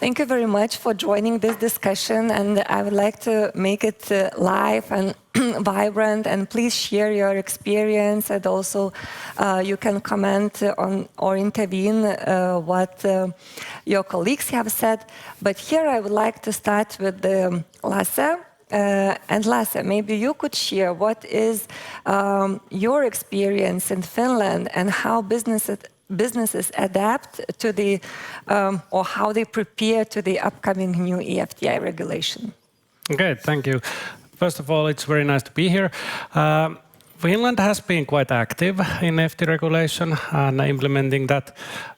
Thank you very much for joining this discussion, and I would like to make it live and vibrant, and please share your experience, and also you can comment on or intervene what your colleagues have said. But here I would like to start with Lasse. And Lasse, maybe you could share what is your experience in Finland and how businesses adapt to the, or how they prepare to the upcoming new eFTI regulation. Okay, thank you. First of all, it's very nice to be here. Finland has been quite active in FT regulation and implementing that.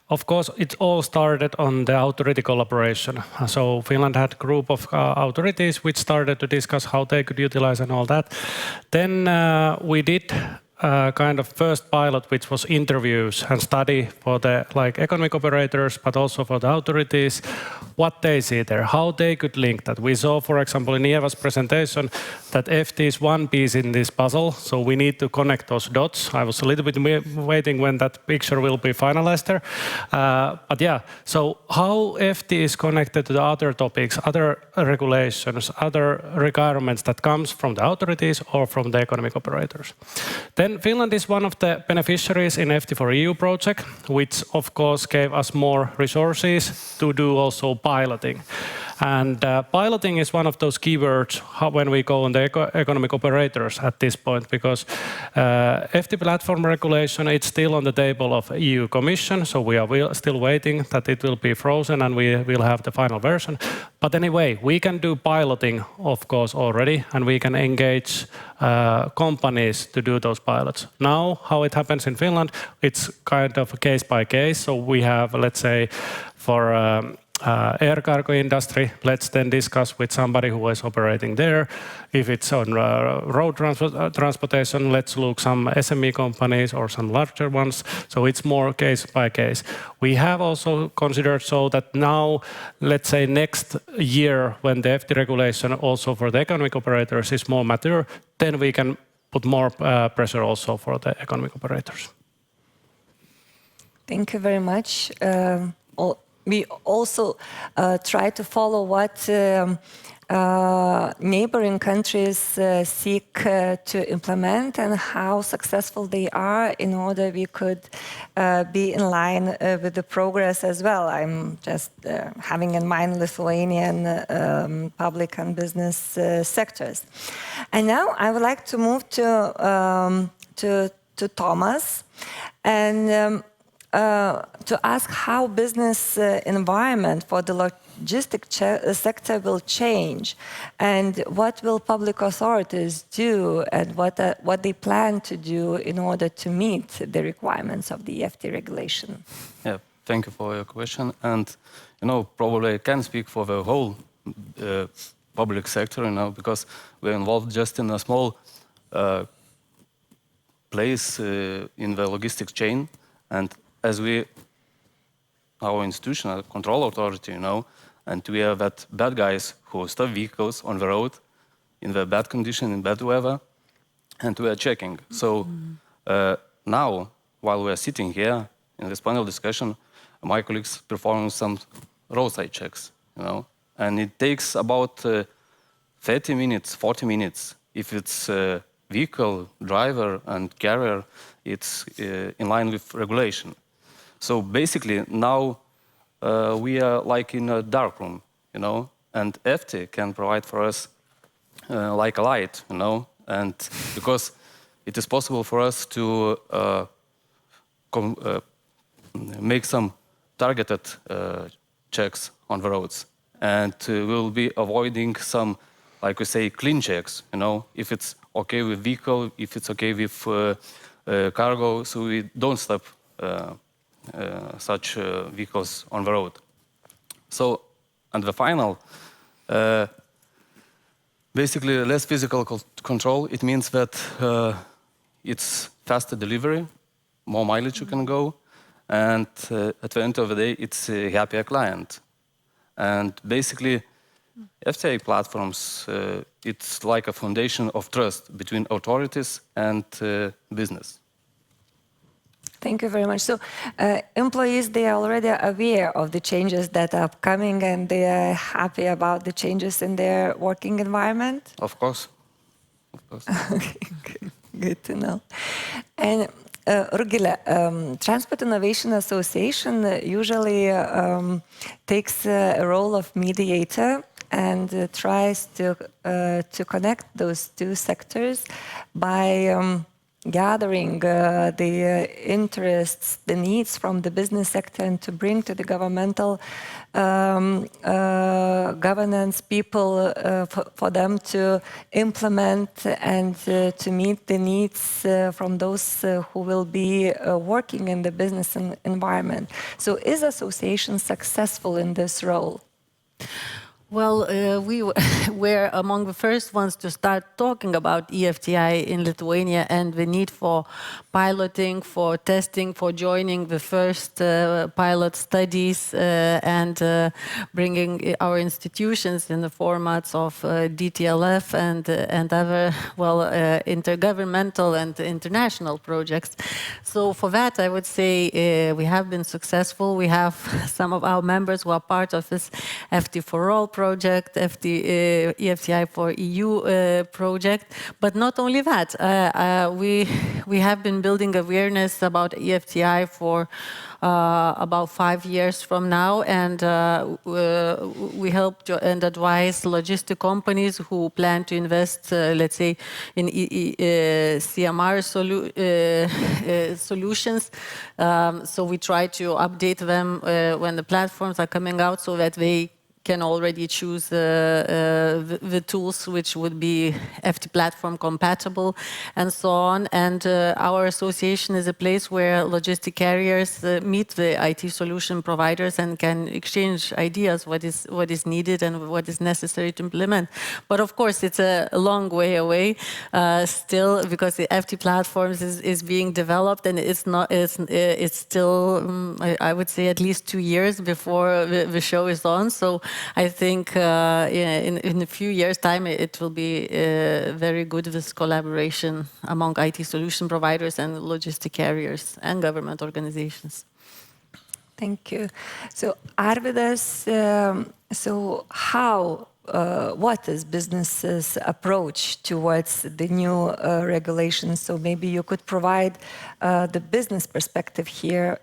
Of course, it all started on the authority collaboration. So Finland had a group of authorities which started to discuss how they could utilize and all that. Then we did kind of first pilot, which was interviews and study for the economic operators, but also for the authorities, what they see there, how they could link that. We saw, for example, in Eva's presentation that FT is one piece in this puzzle, so we need to connect those dots. I was a little bit waiting when that picture will be finalized there. But yeah, so how FT is connected to the other topics, other regulations, other requirements that comes from the authorities or from the economic operators. Then Finland is one of the beneficiaries in FT4EU project, which of course gave us more resources to do also piloting. And piloting is one of those keywords when we go on the economic operators at this point, because FT platform regulation, it's still on the table of EU Commission, so we are still waiting that it will be frozen and we will have the final version. But anyway, we can do piloting, of course, already, and we can engage companies to do those pilots. Now, how it happens in Finland, it's kind of case by case. So we have, let's say, for air cargo industry, let's then discuss with somebody who is operating there. If it's on road transportation, let's look some SME companies or some larger ones. So it's more case by case. We have also considered so that now, let's say next year, when the FT regulation also for the economic operators is more mature, then we can put more pressure also for the economic operators. Thank you very much. We also try to follow what neighboring countries seek to implement and how successful they are in order we could be in line with the progress as well. I'm just having in mind Lithuanian public and business sectors. And now I would like to move to Tomas and to ask how business environment for the logistics sector will change, and what will public authorities do, and what they plan to do in order to meet the requirements of the EFT regulation. Yeah, thank you for your question. And probably I can speak for the whole public sector, because we're involved just in a small place in the logistics chain, and as our institution, our control authority, and we are that bad guys who stop vehicles on the road in the bad condition, in bad weather, and we are checking. So now, while we are sitting here in this panel discussion, my colleagues perform some roadside checks, and it takes about 30 minutes, 40 minutes. If it's vehicle, driver, and carrier, it's in line with regulation. So basically now we are like in a dark room, and FT can provide for us like a light, and because it is possible for us to make some targeted checks on the roads, and we'll be avoiding some, like we say, clean checks, if it's okay with vehicle, if it's okay with cargo, so we don't stop such vehicles on the road. So, and the final, basically less physical control, it means that it's faster delivery, more mileage you can go, and at the end of the day, it's a happier client. And basically, FTA platforms, it's like a foundation of trust between authorities and business. Thank you very much. So employees, they are already aware of the changes that are coming and they are happy about the changes in their working environment? Of course. Of course. Okay, good to know. And Rugilė, Transport Innovation Association usually takes a role of mediator and tries to connect those two sectors by gathering the interests, the needs from the business sector and to bring to the governmental governance people for them to implement and to meet the needs from those who will be working in the business environment. So is association successful in this role? Well, we were among the first ones to start talking about eFTI in Lithuania and the need for piloting, for testing, for joining the first pilot studies and bringing our institutions in the formats of DTLF and other, intergovernmental and international projects. So for that, I would say we have been successful. We have some of our members who are part of this FT for All project, eFTI for EU project. But not only that, we have been building awareness about eFTI for about 5 years from now, and we help and advise logistic companies who plan to invest, let's say, in CMR solutions. So we try to update them when the platforms are coming out so that they can already choose the tools which would be FT platform compatible and so on. And our association is a place where logistic carriers meet the IT solution providers and can exchange ideas what is needed and what is necessary to implement. But of course, it's a long way away still, because the FT platforms is being developed, and it's still I would say at least 2 years before the show is on. So I think in a few years' time it will be very good, this collaboration among IT solution providers and logistic carriers and government organizations. Thank you. So Arvydas, what is business's approach towards the new regulations? So maybe you could provide the business perspective here.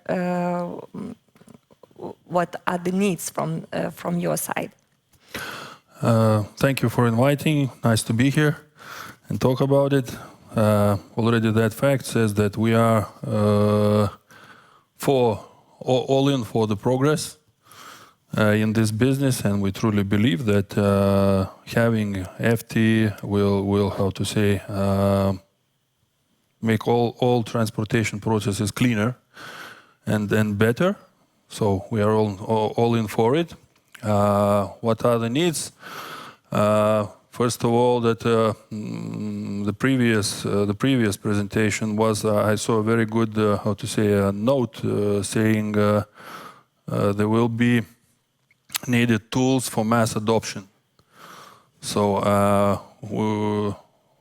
What are the needs from your side? Thank you for inviting. Nice to be here and talk about it. Already that fact says that we are all in for the progress in this business, and we truly believe that having FT will how to say, make all transportation processes cleaner and better. So we are all in for it. What are the needs? First of all, that the previous presentation was I saw a very good how to say a note saying there will be needed tools for mass adoption. So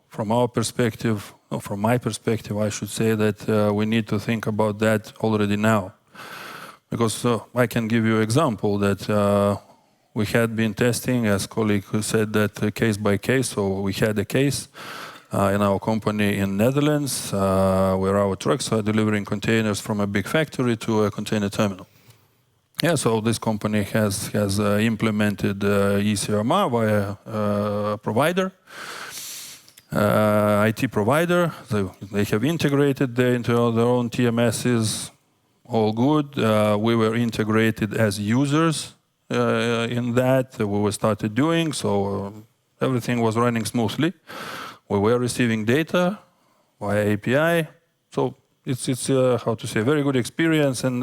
from our perspective, or from my perspective, I should say that we need to think about that already now. Because I can give you an example that we had been testing, as colleague who said that case by case. So we had a case in our company in Netherlands where our trucks are delivering containers from a big factory to a container terminal. Yeah, so this company has implemented eCMR via a provider, IT provider. They have integrated into their own TMSs. All good. We were integrated as users in that. We started doing, so everything was running smoothly. We were receiving data via API. So it's how to say, a very good experience, and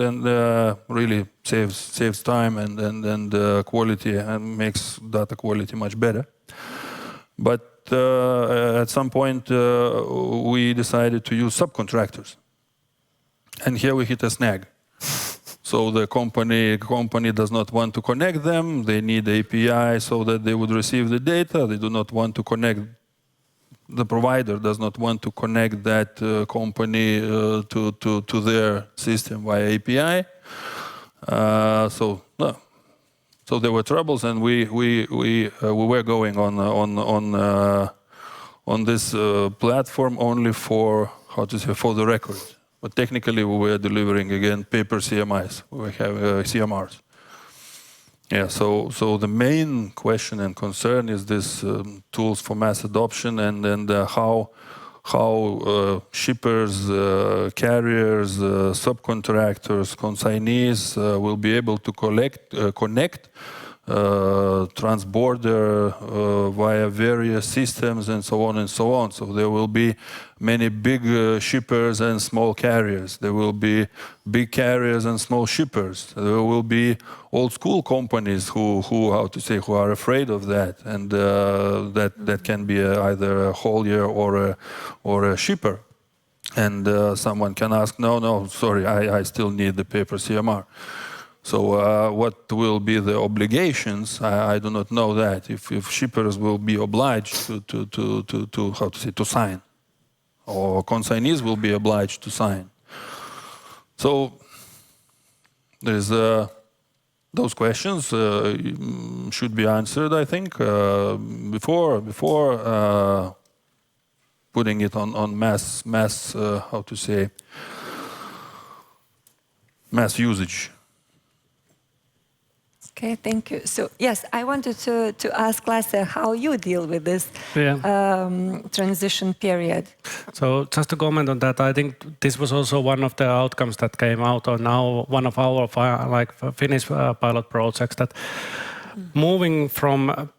really saves time and quality, and makes data quality much better. But at some point we decided to use subcontractors. And here we hit a snag. So the company does not want to connect them. They need API so that they would receive the data. They do not want to connect the provider does not want to connect that company to their system via API. So there were troubles, and we were going on this platform only for, how to say, for the record. But technically we were delivering again paper CMIs. We have CMRs. Yeah, so the main question and concern is this tools for mass adoption, and how shippers, carriers, subcontractors, consignees will be able to connect transborder via various systems and so on and so on. So there will be many big shippers and small carriers. There will be big carriers and small shippers. There will be old school companies who are afraid of that, and that can be either a haulier or a shipper. And someone can ask, no, sorry, I still need the paper CMR. So what will be the obligations? I do not know that. If shippers will be obliged to sign, or consignees will be obliged to sign. So there's those questions should be answered, I think, before putting it on mass usage. Okay, thank you. So yes, I wanted to ask Lasse how you deal with this transition period. So just to comment on that, I think this was also one of the outcomes that came out on now one of our Finnish pilot projects, that moving from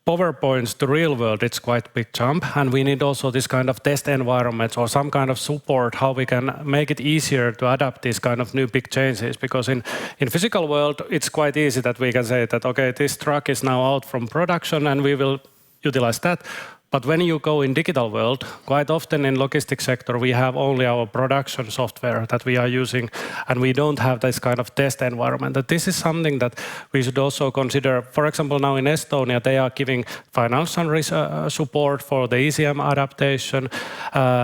PowerPoints to real world, it's quite a big jump, and we need also this kind of test environments or some kind of support how we can make it easier to adapt these kind of new big changes, because in physical world it's quite easy that we can say that okay, this truck is now out from production and we will utilize that. But when you go in digital world, quite often in logistics sector we have only our production software that we are using, and we don't have this kind of test environment. That this is something that we should also consider. For example, now in Estonia they are giving financial support for the ECM adaptation.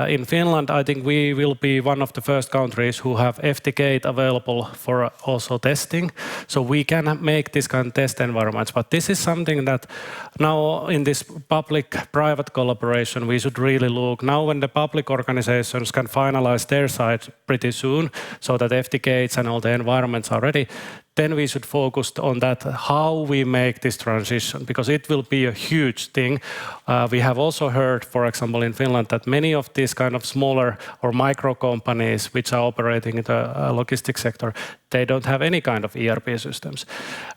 In Finland, I think we will be one of the first countries who have FTGate available for also testing. So we can make this kind of test environments. But this is something that now in this public-private collaboration, we should really look. Now when the public organizations can finalize their side pretty soon, so that FTGates and all the environments are ready, then we should focus on that, how we make this transition, because it will be a huge thing. We have also heard, for example, in Finland, that many of these kind of smaller or micro companies which are operating in the logistics sector, they don't have any kind of ERP systems.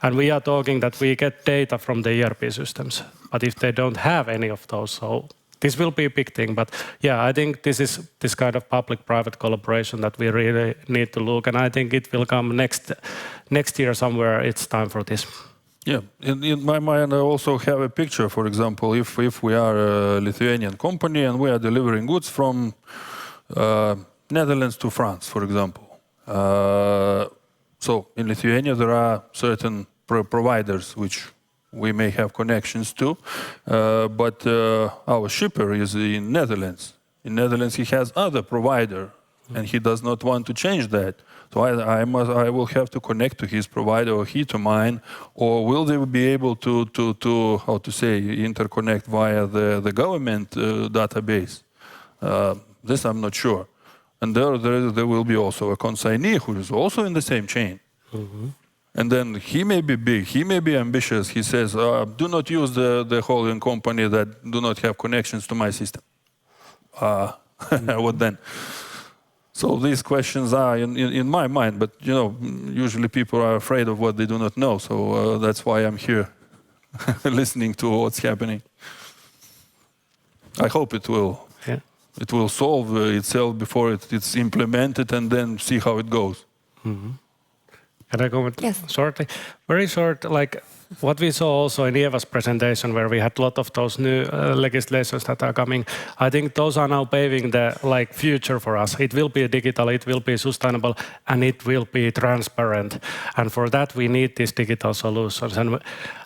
And we are talking that we get data from the ERP systems, but if they don't have any of those, so this will be a big thing. But yeah, I think this is this kind of public-private collaboration that we really need to look, and I think it will come next year somewhere. It's time for this. Yeah, in my mind, I also have a picture. For example, if we are a Lithuanian company and we are delivering goods from Netherlands to France, for example. So in Lithuania there are certain providers which we may have connections to, but our shipper is in Netherlands. In Netherlands he has other provider, and he does not want to change that. So I will have to connect to his provider, or he to mine, or will they be able to how to say, interconnect via the government database? This I'm not sure. And there will be also a consignee who is also in the same chain. Mm-hmm. And then he may be big, he may be ambitious. He says, do not use the holding company that do not have connections to my system. What then? So these questions are in my mind, but you know, usually people are afraid of what they do not know. So that's why I'm here listening to what's happening. I hope it will. Yeah. It will solve itself before it's implemented, and then see how it goes. Mm-hmm. Can I comment shortly? Very short, like what we saw also in Eva's presentation, where we had a lot of those new legislations that are coming. I think those are now paving the future for us. It will be digital, it will be sustainable, and it will be transparent. And for that we need these digital solutions. And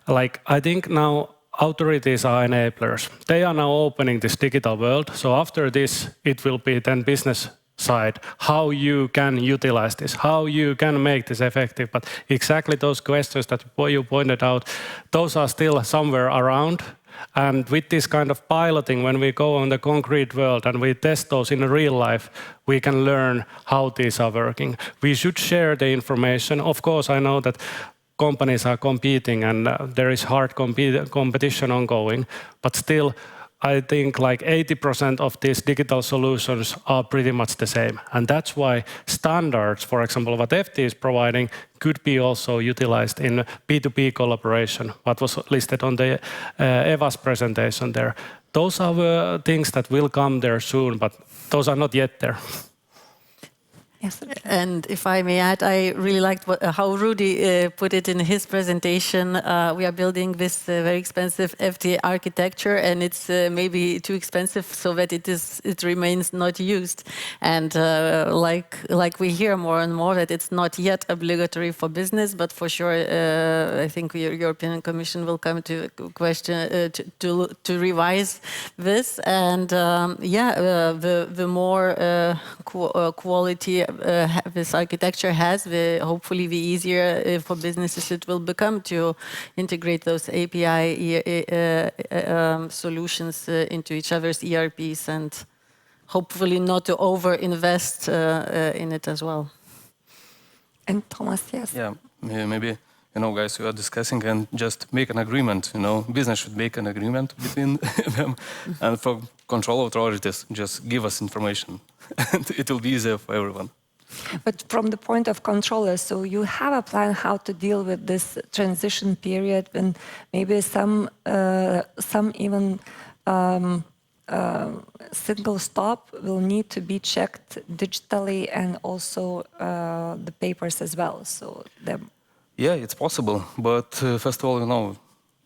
I think now authorities are enablers. They are now opening this digital world. So after this, it will be then business side, how you can utilize this, how you can make this effective. But exactly those questions that you pointed out, those are still somewhere around. And with this kind of piloting, when we go on the concrete world and we test those in real life, we can learn how these are working. We should share the information. Of course, I know that companies are competing and there is hard competition ongoing, but still, I think like 80% of these digital solutions are pretty much the same. And that's why standards, for example, what FT is providing, could be also utilized in B2B collaboration, what was listed on the Eva's presentation there. Those are things that will come there soon, but those are not yet there. Yes. And if I may add, I really liked how Rudy put it in his presentation. We are building this very expensive FT architecture, and it's maybe too expensive so that it remains not used. And like we hear more and more that it's not yet obligatory for business, but for sure, I think the European Commission will come to question to revise this. And the more quality this architecture has, hopefully the easier for businesses it will become to integrate those API solutions into each other's ERPs, and hopefully not to over-invest in it as well. And Thomas, yes. Yeah, maybe, guys, we are discussing and just make an agreement, business should make an agreement between them. And for control authorities, just give us information and it will be easier for everyone. But from the point of controllers, so you have a plan how to deal with this transition period, and maybe some even single stop will need to be checked digitally, and also the papers as well. So yeah, it's possible. But first of all,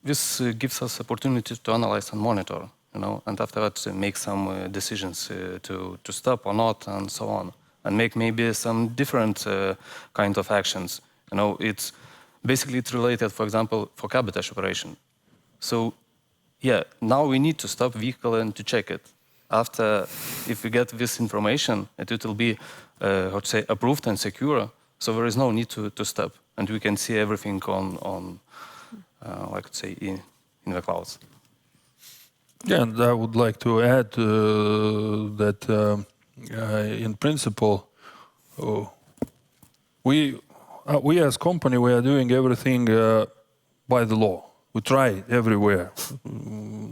this gives us opportunity to analyze and monitor, and after that make some decisions to stop or not, and so on. And make maybe some different kind of actions. It's basically related, for example, for cabotage operation. So, yeah, now we need to stop vehicle and to check it. After, if we get this information, it will be, approved and secure. So there is no need to stop, and we can see everything on in the clouds. Yeah, and I would like to add that. In principle, we as company, we are doing everything by the law. We try everywhere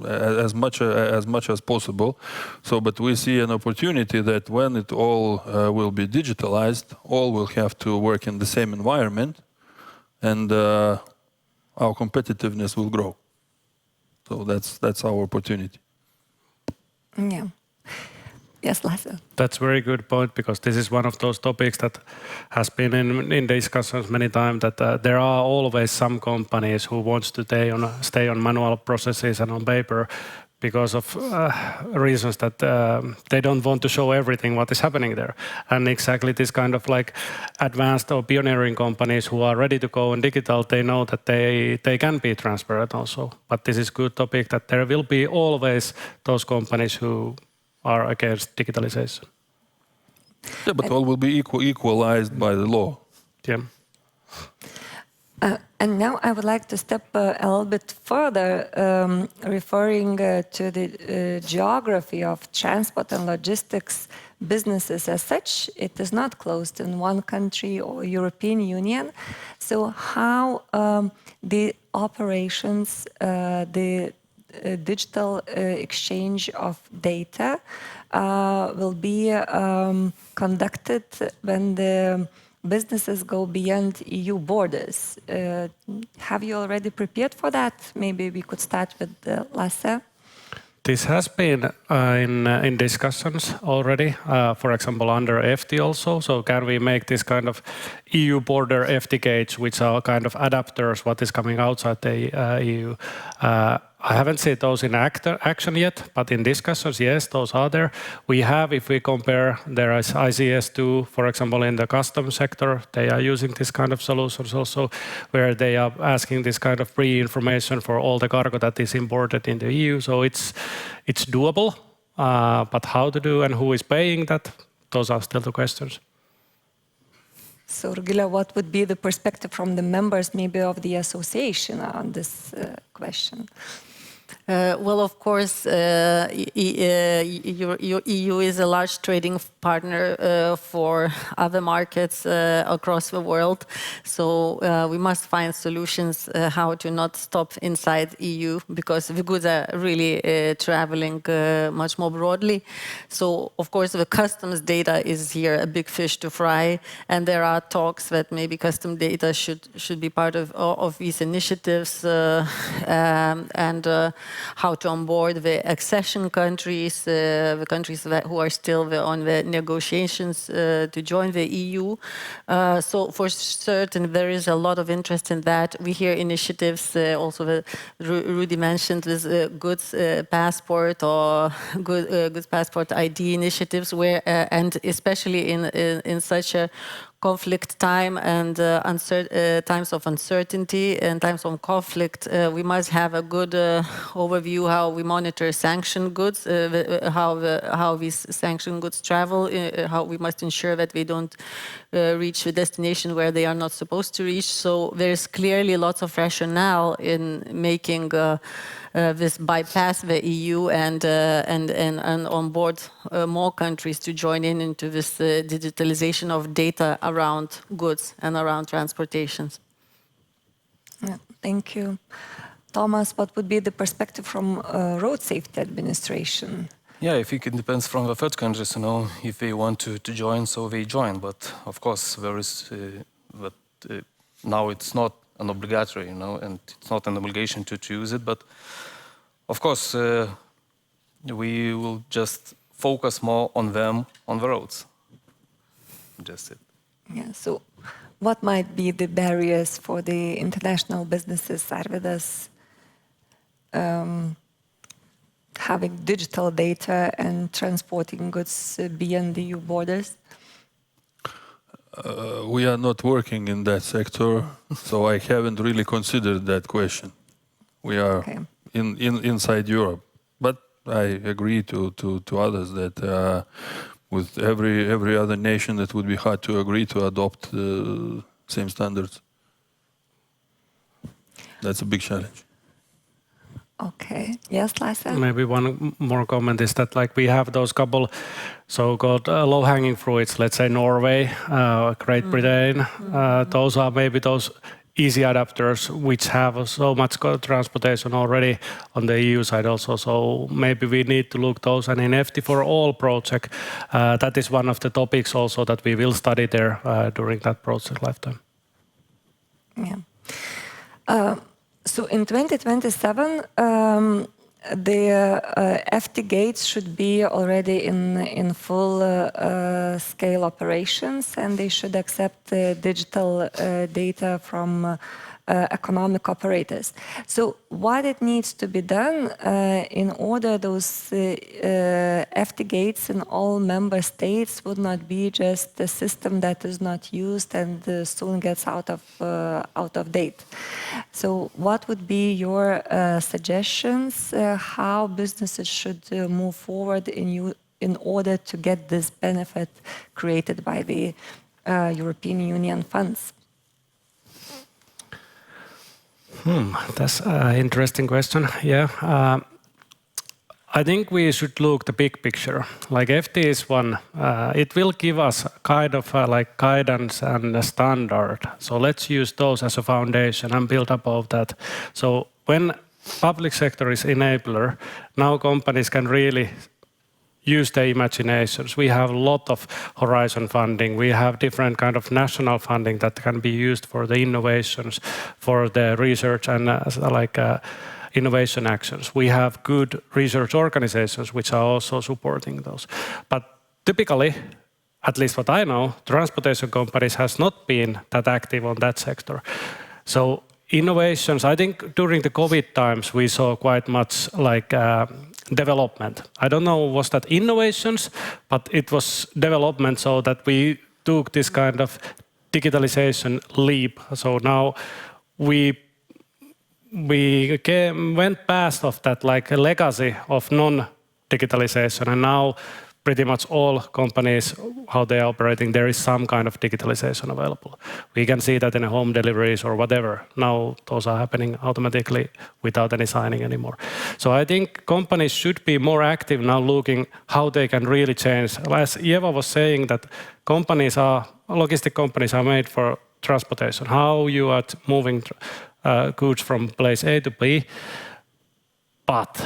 as much as possible. So, but we see an opportunity that when it all will be digitalized, all will have to work in the same environment, and our competitiveness will grow. So that's our opportunity. Yeah. Yes, Lasse. That's a very good point, because this is one of those topics that has been in discussions many times, that there are always some companies who wants to stay on manual processes and on paper because of reasons that they don't want to show everything what is happening there. And exactly this kind of like advanced or pioneering companies who are ready to go on digital, they know that they can be transparent also. But this is a good topic, that there will be always those companies who are against digitalization. Yeah, but all will be equalized by the law. Yeah. And now I would like to step a little bit further, referring to the geography of transport and logistics businesses as such. It is not closed in one country or European Union. So how the operations, the digital exchange of data will be conducted when the businesses go beyond EU borders. Have you already prepared for that? Maybe we could start with Lasse. This has been in discussions already, for example, under FT also. So can we make this kind of EU border FT gates, which are kind of adapters, what is coming outside the EU? I haven't seen those in action yet, but in discussions, yes, those are there. We have, if we compare, there is ICS2, for example, in the customs sector, they are using this kind of solutions also, where they are asking this kind of pre-information for all the cargo that is imported in the EU. So it's doable, but how to do and who is paying that, those are still the questions. So, Rugilė, what would be the perspective from the members, maybe of the association, on this question? Well, of course, EU is a large trading partner for other markets across the world. So we must find solutions how to not stop inside EU, because the goods are really traveling much more broadly. So, of course, the customs data is here a big fish to fry, and there are talks that maybe custom data should be part of these initiatives, and how to onboard the accession countries, the countries who are still on the negotiations to join the EU. So for certain, there is a lot of interest in that. We hear initiatives, also Rudy mentioned, this goods passport or goods passport ID initiatives, where and especially in such a conflict time and times of uncertainty and times of conflict, we must have a good overview how we monitor sanctioned goods, how these sanctioned goods travel, how we must ensure that they don't reach the destination where they are not supposed to reach. So there's clearly lots of rationale in making this bypass the EU and onboard more countries to join into this digitalization of data around goods and around transportations. Yeah, thank you. Tomas, what would be the perspective from Road Safety Administration? Yeah, I think it depends from the third countries, you know, if they want to join, so they join. But of course, there is now it's not an obligatory, you know, and it's not an obligation to use it. But of course, we will just focus more on them on the roads. Just it. Yeah. So, what might be the barriers for the international businesses, Arvydas, having digital data and transporting goods beyond the EU borders? We are not working in that sector, so I haven't really considered that question. We are inside Europe, but I agree to others that with every other nation, it would be hard to agree to adopt the same standards. That's a big challenge. Okay. Yes, Lasse? Maybe one more comment is that, like, we have those couple so-called low-hanging fruits, let's say Norway, Great Britain. Those are maybe those easy adapters which have so much transportation already on the EU side also. So maybe we need to look those. And in FT4All project, that is one of the topics also that we will study there during that project lifetime. Yeah. So in 2027, the FT gates should be already in full scale operations, and they should accept digital data from economic operators. So what it needs to be done in order those FT gates in all member states would not be just a system that is not used and soon gets out of date. So what would be your suggestions how businesses should move forward in order to get this benefit created by the European Union funds? That's an interesting question. Yeah, I think we should look the big picture. Like FT is one, it will give us kind of like guidance and a standard. So let's use those as a foundation and build above that. So when public sector is enabler, now companies can really use their imaginations. We have a lot of horizon funding. We have different kind of national funding that can be used for the innovations, for the research and innovation actions. We have good research organizations which are also supporting those. But typically, at least what I know, transportation companies has not been that active on that sector. So innovations, I think during the COVID times we saw quite much like development. I don't know was that innovations, but it was development so that we took this kind of digitalization leap. So now we went past of that like a legacy of non-digitalization, and now pretty much all companies, how they are operating, there is some kind of digitalization available. We can see that in home deliveries or whatever. Now those are happening automatically without any signing anymore. So I think companies should be more active now looking how they can really change. As Eva was saying that logistic companies are made for transportation. How you are moving goods from place A to B. But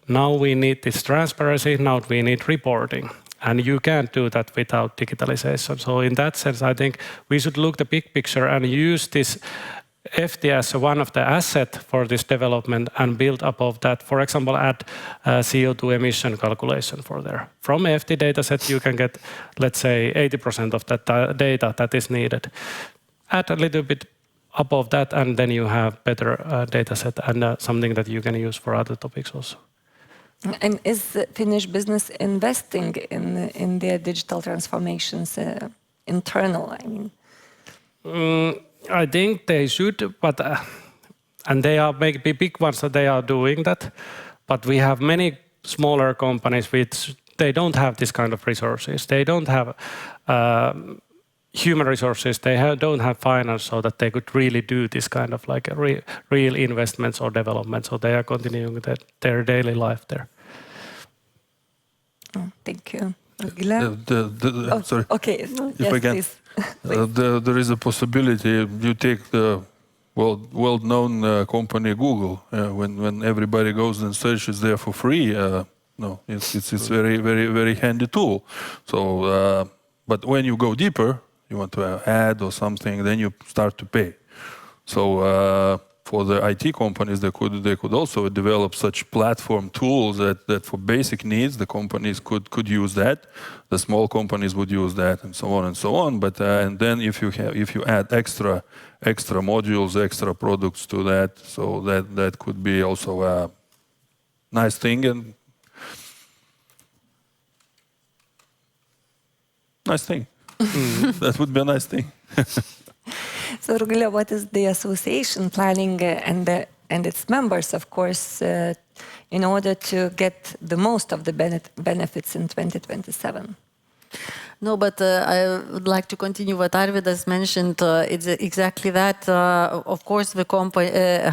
now we need this transparency, now we need reporting. And you can't do that without digitalization. So in that sense, I think we should look the big picture and use this FTI as one of the assets for this development and build above that. For example, add CO2 emission calculation for there. From FTI dataset, you can get, let's say, 80% of that data that is needed. Add a little bit above that, and then you have better data set and something that you can use for other topics also. And is Finnish business investing in their digital transformations internal? I mean, I think they should, but and they are maybe big ones that they are doing that. But we have many smaller companies which they don't have this kind of resources. They don't have human resources. They don't have finance so that they could really do this kind of like real investments or development. So they are continuing their daily life there. Oh, thank you. Rugilė? Sorry. Okay. If I can. There is a possibility you take the well-known company Google. When everybody goes and searches there for free, it's very, very, very handy tool. So, but when you go deeper, you want to add or something, then you start to pay. So for the IT companies, they could also develop such platform tools that for basic needs the companies could use that. The small companies would use that, and so on and so on. But and then if you add extra modules, extra products to that, so that could be also a nice thing and nice thing. That would be a nice thing. So, Rugilė, what is the association planning and its members, of course, in order to get the most of the benefits in 2027? No, but I would like to continue what Arvydas mentioned. It's exactly that. Of course, the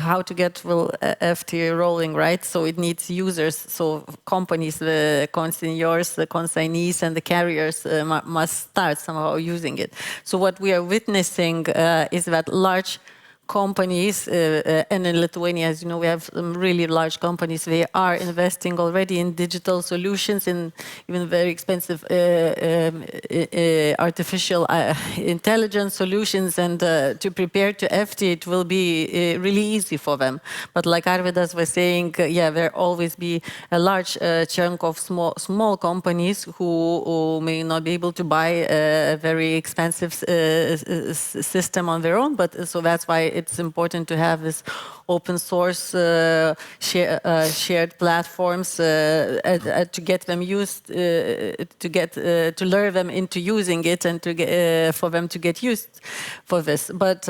how to get FTI rolling, right? So it needs users. So companies, the consignors, the consignees, and the carriers must start somehow using it. So what we are witnessing is that large companies, and in Lithuania, as you know, we have some really large companies. They are investing already in digital solutions, in even very expensive artificial intelligence solutions, and to prepare to FTI, it will be really easy for them. But like Arvydas was saying, yeah, there always be a large chunk of small companies who may not be able to buy a very expensive system on their own. But so that's why it's important to have this open source shared platforms to get them used, to lure them into using it, and for them to get used for this. But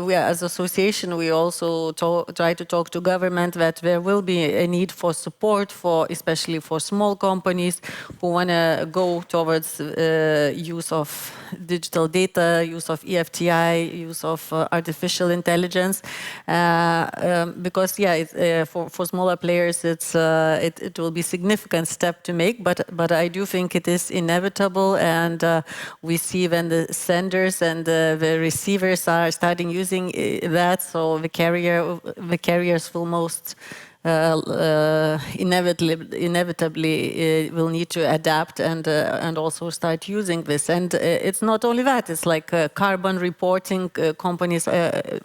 we, as association, we also try to talk to government that there will be a need for support especially for small companies who want to go towards use of digital data, use of eFTI, use of artificial intelligence. Because for smaller players it will be a significant step to make, but I do think it is inevitable, and we see when the senders and the receivers are starting using that, so the carriers will most inevitably will need to adapt and also start using this. And it's not only that, it's like carbon reporting companies.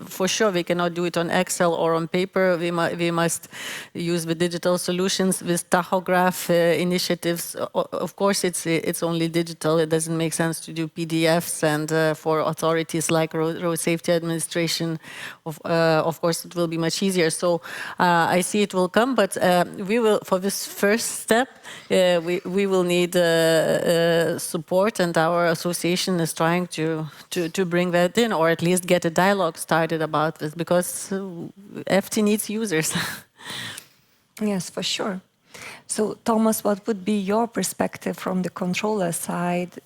For sure, we cannot do it on Excel or on paper. We must use the digital solutions with tachograph initiatives. Of course, it's only digital. It doesn't make sense to do PDFs. And for authorities like Road Safety Administration, of course, it will be much easier. So I see it will come, but we will, for this first step, we will need support, and our association is trying to bring that in, or at least get a dialogue started about this, because FT needs users. Yes, for sure. So, Thomas, what would be your perspective from the controller side?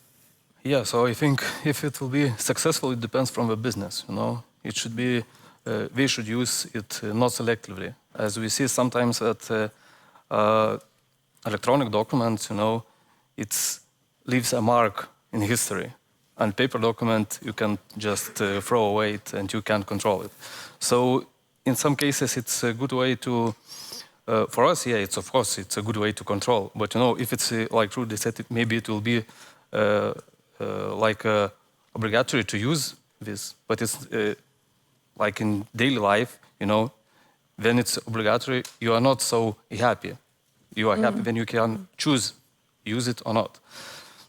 Yeah, so I think if it will be successful, it depends from the business. It should be. We should use it not selectively, as we see sometimes that electronic documents, it leaves a mark in history, and paper document you can just throw away it and you can't control it. So in some cases it's a good way to, for us, yeah, it's of course it's a good way to control. But if it's like Rudy said, maybe it will be like obligatory to use this, but it's. Like in daily life, when it's obligatory, you are not so happy. You are happy when you can choose, use it or not.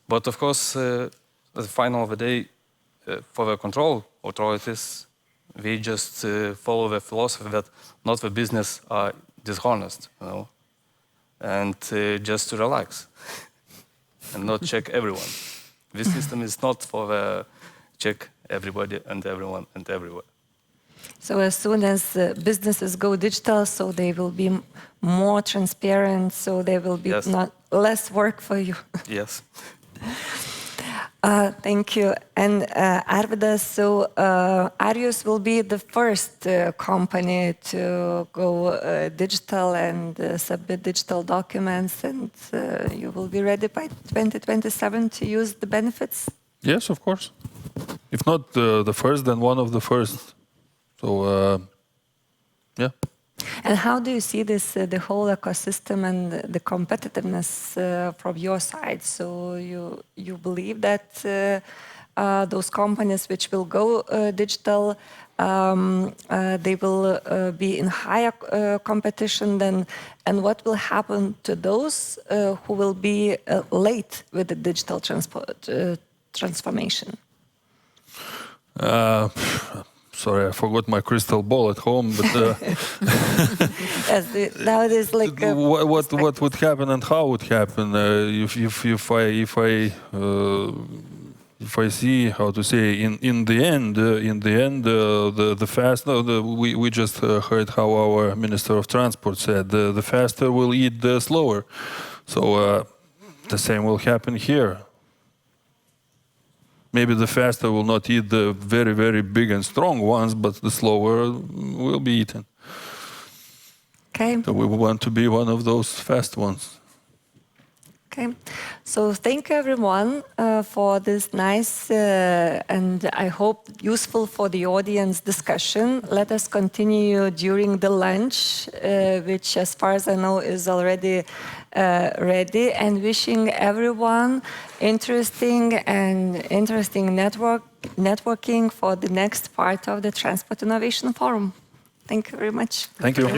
But of course, at the final of the day, for the control authorities, we just follow the philosophy that not the business are dishonest, and just to relax and not check everyone. This system is not for check everybody and everyone and everywhere. So as soon as businesses go digital, so they will be more transparent, so there will be not less work for you. Yes. Thank you. And Arvydas, so Arijus will be the first company to go digital and submit digital documents, and you will be ready by 2027 to use the benefits? Yes, of course. If not the first, then one of the first. So, yeah. And how do you see this, the whole ecosystem and the competitiveness from your side? So you believe that those companies which will go digital, they will be in higher competition than, and what will happen to those who will be late with the digital transformation? Sorry, I forgot my crystal ball at home. But yes, now it is like what would happen and how would happen if I see, how to say, in the end the faster we just heard how our Minister of Transport said the faster will eat the slower. So the same will happen here. Maybe the faster will not eat the very, very big and strong ones, but the slower will be eaten. Okay. So we want to be one of those fast ones. Okay. So thank you everyone for this nice and I hope useful for the audience discussion. Let us continue during the lunch, which as far as I know is already ready, and wishing everyone interesting networking for the next part of the Transport Innovation Forum. Thank you very much. Thank you.